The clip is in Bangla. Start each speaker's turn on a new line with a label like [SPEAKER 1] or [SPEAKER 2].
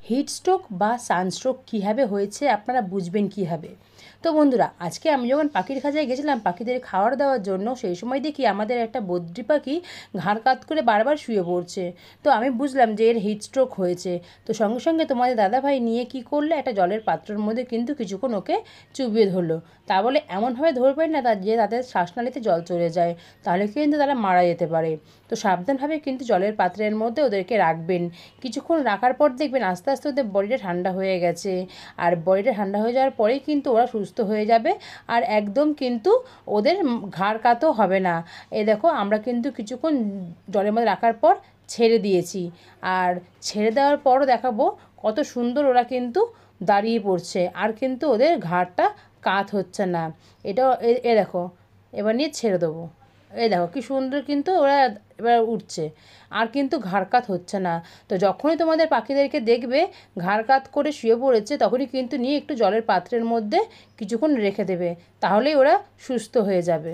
[SPEAKER 1] হিটস্ট্রোক বা সানস্ট্রোক কীভাবে হয়েছে আপনারা বুঝবেন কীভাবে? তো বন্ধুরা, আজকে আমি যখন পাখির খাঁচায় গেছিলাম পাখিদের খাবার দেওয়ার জন্য, সেই সময় দেখি আমাদের একটা বদ্রি পাখি ঘাড় কাত করে বারবার শুয়ে পড়ছে। তো আমি বুঝলাম যে এর হিটস্ট্রোক হয়েছে। তো সঙ্গে সঙ্গে তোমাদের দাদাভাই নিয়ে কী করলো, একটা জলের পাত্রের মধ্যে কিন্তু কিছুক্ষণ ওকে চুবিয়ে ধরলো। তা বলে এমনভাবে ধরবেন না যে তাদের শ্বাসনালীতে জল চলে যায়, তাহলে কিন্তু তারা মারা যেতে পারে। তো সাবধানভাবে কিন্তু জলের পাত্রের মধ্যে ওদেরকে রাখবেন। কিছুক্ষণ রাখার পর দেখবেন আস্তে আস্তে ওদের বডিটা ঠান্ডা হয়ে গেছে। আর বডিটা ঠান্ডা হয়ে যাওয়ার পরেই কিন্তু ওরা সুস্থ হয়ে যাবে। আর একদম কিন্তু ওদের ঘাড় কাতও হবে না। এই দেখো, আমরা কিন্তু কিছুক্ষণ জলের মধ্যে রাখার পর ছেড়ে দিয়েছি। আর ছেড়ে দেওয়ার পরও দেখাবো কত সুন্দর ওরা কিন্তু দাঁড়িয়ে পড়ছে, আর কিন্তু ওদের ঘাড়টা কাত হচ্ছে না। এটাও এ দেখো, এবার নিয়ে ছেড়ে দেবো। এই দেখো কী সুন্দর কিন্তু ওরা এবার উঠছে, আর কিন্তু ঘাড় কাত হচ্ছে না। তো যখনই তোমাদের পাখিদেরকে দেখবে ঘাড় কাত করে শুয়ে পড়েছে, তখনই কিন্তু নিয়ে একটু জলের পাত্রের মধ্যে কিছুক্ষণ রেখে দেবে, তাহলেই ওরা সুস্থ হয়ে যাবে।